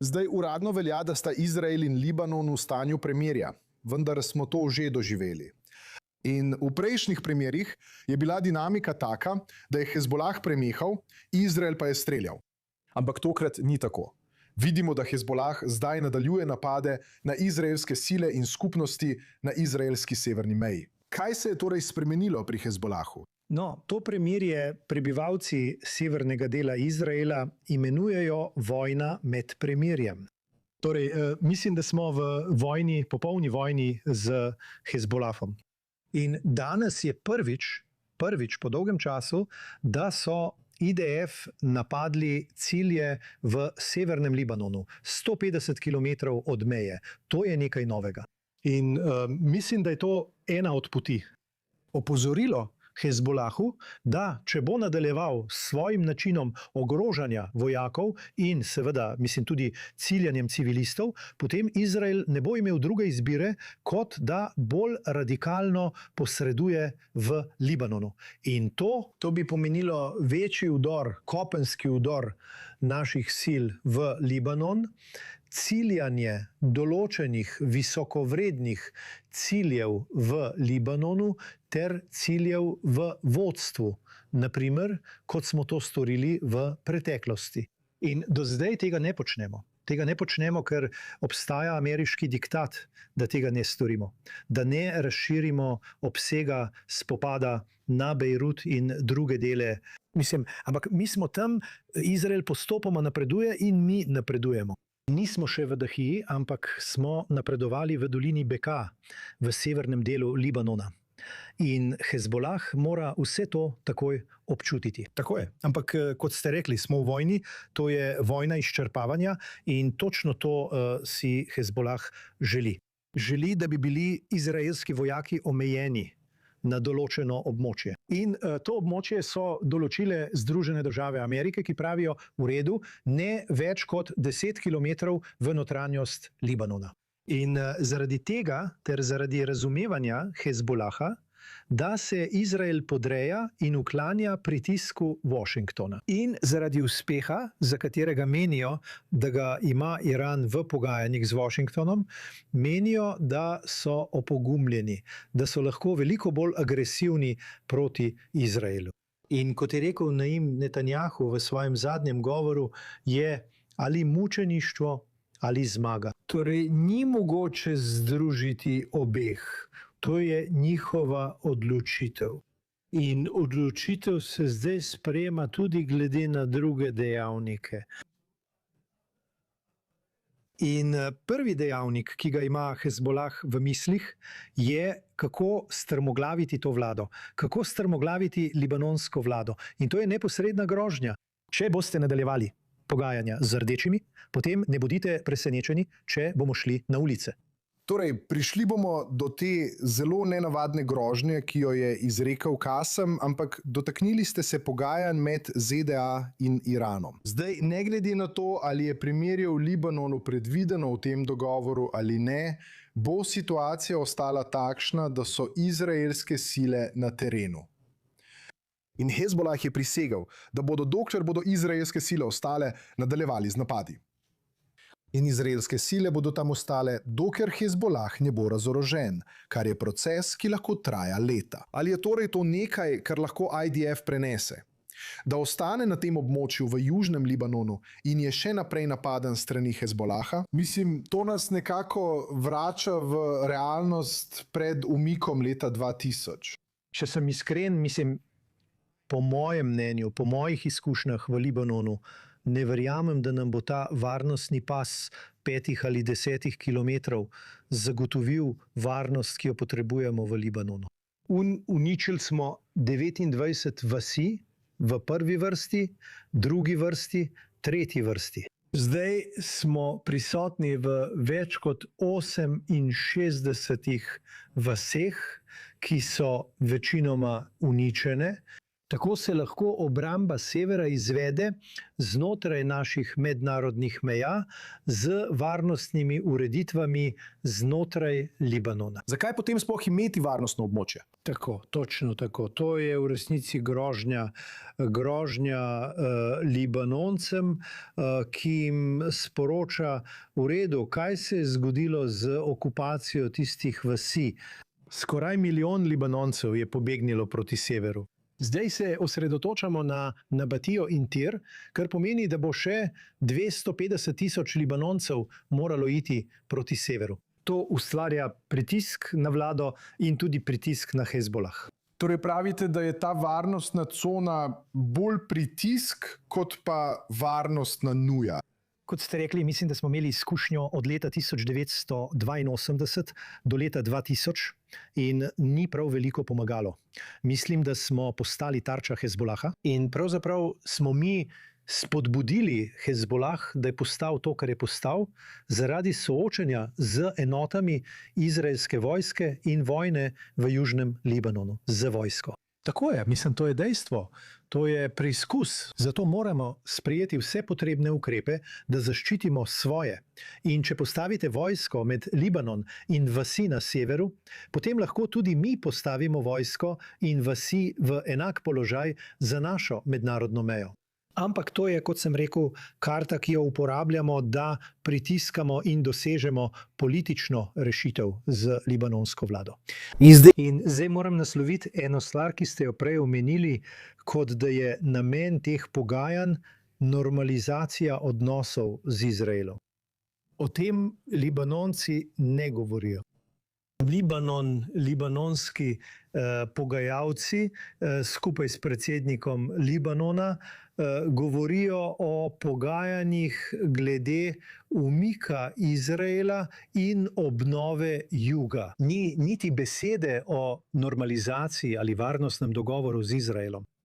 Zdaj uradno velja, da sta Izrael in Libanon v stanju premirja, vendar smo to že doživeli. In v prejšnjih primerih je bila dinamika taka, da je Hezbolah prenehal, Izrael pa je streljal. Ampak tokrat ni tako. Vidimo, da Hezbolah zdaj nadaljuje napade na izraelske sile in skupnosti na izraelski severni meji. Kaj se je torej spremenilo pri Hezbolahu? No, to premirje prebivalci severnega dela Izraela imenujejo vojna med premirjem. Torej, mislim, da smo v vojni, popolni vojni z Hezbolahom. In danes je prvič po dolgem času, da so IDF napadli cilje v severnem Libanonu, 150 km od meje. To je nekaj novega. In mislim, da je to ena od poti. Opozorilo Hezbolahu, da če bo nadaljeval s svojim načinom ogrožanja vojakov in seveda, mislim, tudi ciljanjem civilistov, potem Izrael ne bo imel druge izbire, kot da bolj radikalno posreduje v Libanonu. In to bi pomenilo večji vdor, kopenski vdor naših sil v Libanon, ciljanje določenih visokovrednih ciljev v Libanonu ter ciljev v vodstvu, naprimer, kot smo to storili v preteklosti. In do zdaj tega ne počnemo. Tega ne počnemo, ker obstaja ameriški diktat, da tega ne storimo. Da ne razširimo obsega spopada na Bejrut in druge dele. Ampak mi smo tam, Izrael postopoma napreduje in mi napredujemo. Nismo še v Dahiji, ampak smo napredovali v dolini Beka, v severnem delu Libanona. In Hezbolah mora vse to takoj občutiti. Tako je. Ampak, kot ste rekli, smo v vojni, to je vojna izčrpavanja in točno to si Hezbolah želi. Želi, da bi bili izraelski vojaki omejeni na določeno območje. In to območje so določile Združene države Amerike, ki pravijo v redu, ne več kot 10 km v notranjost Libanona. In zaradi tega, ter zaradi razumevanja Hezbolaha, da se Izrael podreja in uklanja pritisku Washingtona. In zaradi uspeha, za katerega menijo, da ga ima Iran v pogajanjih z Washingtonom, menijo, da so opogumljeni, da so lahko veliko bolj agresivni proti Izraelu. In kot je rekel Naim Netanjahu v svojem zadnjem govoru, je ali mučeništvo ali zmaga. Torej, ni mogoče združiti obeh. To je njihova odločitev. In odločitev se zdaj sprejema tudi glede na druge dejavnike. In prvi dejavnik, ki ga ima Hezbolah v mislih, je, kako strmoglaviti to vlado, kako strmoglaviti libanonsko vlado. In to je neposredna grožnja. Če boste nadaljevali pogajanja z rdečimi, potem ne bodite presenečeni, če bomo šli na ulice. Torej, prišli bomo do te zelo nenavadne grožnje, ki jo je izrekel Kasem, ampak dotaknili ste se pogajanj med ZDA in Iranom. Zdaj, ne glede na to, ali je premirje v Libanonu predvideno v tem dogovoru ali ne, bo situacija ostala takšna, da so izraelske sile na terenu. In Hezbolah je prisegel, da bodo, dokler bodo izraelske sile ostale, nadaljevali z napadi. In izraelske sile bodo tam ostale, dokler Hezbolah ne bo razorožen, kar je proces, ki lahko traja leta. Ali je torej to nekaj, kar lahko IDF prenese? Da ostane na tem območju v južnem Libanonu in je še naprej napaden strani Hezbolaha? Mislim, to nas nekako vrača v realnost pred umikom leta 2000. Če sem iskren, mislim, po mojem mnenju, po mojih izkušnjah v Libanonu, ne verjamem, da nam bo ta varnostni pas 5 ali 10 kilometrov zagotovil varnost, ki jo potrebujemo v Libanonu. Uničili smo 29 vasi v prvi vrsti, drugi vrsti, tretji vrsti. Zdaj smo prisotni v več kot 68 vaseh, ki so večinoma uničene. Tako se lahko obramba severa izvede znotraj naših mednarodnih meja z varnostnimi ureditvami znotraj Libanona. Zakaj potem sploh imeti varnostno območje? Tako, točno tako. To je v resnici grožnja Libanoncem, ki jim sporoča v redu, kaj se je zgodilo z okupacijo tistih vasi. Skoraj 1 milijon Libanoncev je pobegnilo proti severu. Zdaj se osredotočamo na Nabatijo in Tir, kar pomeni, da bo še 250 tisoč Libanoncev moralo iti proti severu. To ustvarja pritisk na vlado in tudi pritisk na Hezbolah. Torej pravite, da je ta varnostna cona bolj pritisk kot pa varnostna nuja. Kot ste rekli, mislim, da smo imeli izkušnjo od leta 1982 do leta 2000 in ni prav veliko pomagalo. Mislim, da smo postali tarča Hezbolaha in pravzaprav smo mi spodbudili Hezbolah, da je postal to, kar je postal, zaradi soočenja z enotami izraelske vojske in vojne v Južnem Libanonu z vojsko. Tako je, mislim, to je dejstvo. To je preizkus. Zato moramo sprejeti vse potrebne ukrepe, da zaščitimo svoje. In če postavite vojsko med Libanon in vasi na severu, potem lahko tudi mi postavimo vojsko in vasi v enak položaj za našo mednarodno mejo. Ampak to je, kot sem rekel, karta, ki jo uporabljamo, da pritiskamo in dosežemo politično rešitev z libanonsko vlado. In zdaj moram nasloviti eno stvar, ki ste jo prej omenili, kot da je namen teh pogajanj normalizacija odnosov z Izraelom. O tem Libanonci ne govorijo. Libanonski pogajalci skupaj s predsednikom Libanona govorijo o pogajanjih glede umika Izraela in obnove juga. Ni niti besede o normalizaciji ali varnostnem dogovoru z Izraelom.